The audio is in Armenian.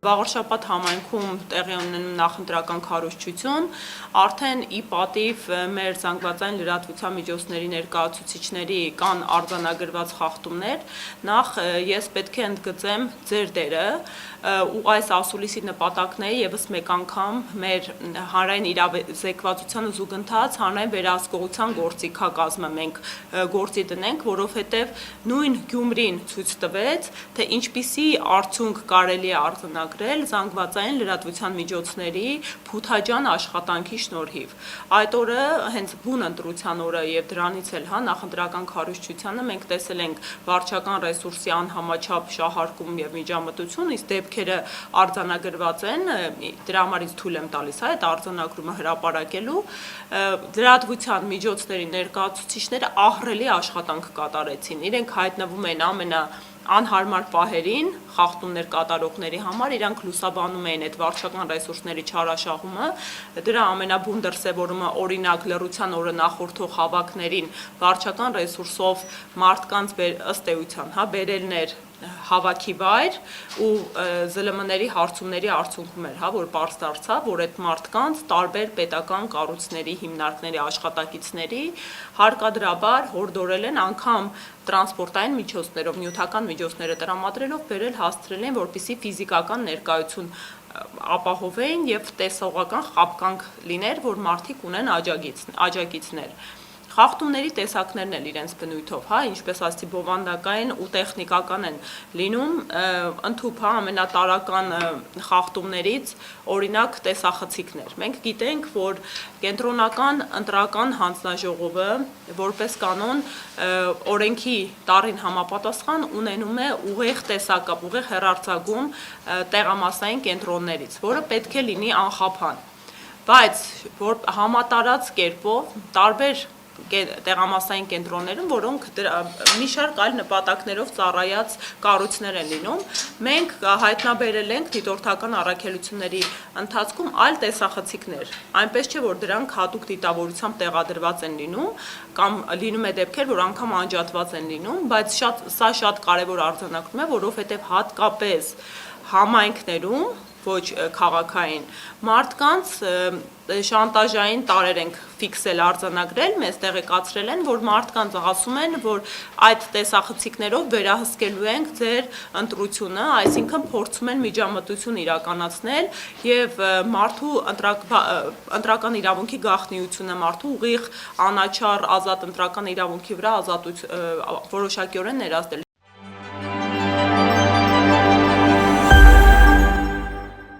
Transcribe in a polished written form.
Վաղարշապատ համայնքում տեղի ունենում նախընտրական քարոզչություն, արդեն ի պատիվ մեր զանգվածային լրատվության միջոցների ներկայացուցիչների կան արձանագրված խախտումներ, նախ ես պետք է ընդգծեմ ձեր դերը ու այս ասուլիսի նպատակն է ևս մեկ անգամ մեր հանրային իրավազեկվածությանը զուգընթաց հանրային վերահսկողության գործիքակազմը մենք գործի դնենք, որովհետև նույն Գյումրին ցույց տվեց, թե ինչպիսի արդյունք կարելի է արձանագրել զանգվածային լրատվության միջոցների փութաջան աշխատանքի շնորհիվ։ Այդ օրը հենց բուն ընտրության օրը եւ դրանից էլ նախընտրական քարոզչությանը մենք տեսել ենք վարչական ռեսուրսի անհամաչափ շահարկում եւ միջամտություն, իսկ դեպքերը արձանագրված են, դրա համար ինձ թույլ եմ տալիս այդ արձանագրումը հրապարակելու, լրատվության միջոցների ներկայացուցիչները ահռելի աշխատանք կատարեցին, իրենք հայտնվում են անհարմար պահերին խախտումներ կատարողների համար, իրանք լուսաբանում էին այդ վարչական ռեսուրսների չարաշահումը, դրա ամենաբուն դրսևորումը օրինակ լռության օրը նախորդող հավաքներին վարչական ռեսուրսով մարդկանց ըստ էության բերելն էր հավաքի վայր ու ԶԼՄ-ների հարցումների արդյունքում էր, որ պարզ դարձավ, որ այդ մարդկանց տարբեր պետական կառույցների հիմնարկների աշխատակիցների հարկադրաբար հորդորել են անգամ տրանսպորտային միջոցներով, նյութական միջոցները տրամադրելով բերել հասցրել են, որպեսզի ֆիզիկական ներկայություն ապահովեին եւ տեսողական խապկանք լիներ, որ մարդիկ ունեն աջակիցներ։ Խախտումների տեսակներն էլ իրենց բնույթով, ինչպես ասացի, բովանդակային ու տեխնիկական են լինում, ընդհուպ ամենատարրական խախտումներից օրինակ տեսախցիկներ։ Մենք գիտենք, որ կենտրոնական ընտրական հանձնաժողովը որպես կանոն օրենքի տառին համապատասխան ունենում է ուղիղ տեսակապ, ուղիղ հեռարձակում տեղամասային կենտրոններից, որը պետք է լինի անխափան, բայց որ համատարած կերպով տարբեր տեղամասային կենտրոններում, որոնք մի շարք այլ նպատակներով ծառայած կառույցներ են լինում, մենք հայտնաբերել ենք դիտորդական առաքելությունների ընթացքում այլ տեսախցիկներ, այնպես չէ, որ դրանք հատուկ դիտավորությամբ տեղադրված են լինում, կամ լինում է դեպքեր, որ անգամ անջատված են լինում, բայց սա շատ կարևոր արձանագրում է, որովհետև հատկապես համայնքներում ոչ քաղաքային մարդկանց շանտաժային տարրեր ենք ֆիքսել, արձանագրել, մեզ տեղեկացրել են, որ մարդկանց ասում են, որ այդ տեսախցիկներով վերահսկելու ենք ձեր ընտրությունը, այսինքն փորձում են միջամտություն իրականացնել եւ մարդու ընտրական իրավունքի գաղտնիությունը, մարդու ուղիղ անաչառ ազատ ընտրական իրավունքի վրա որոշակիորեն ներազդել։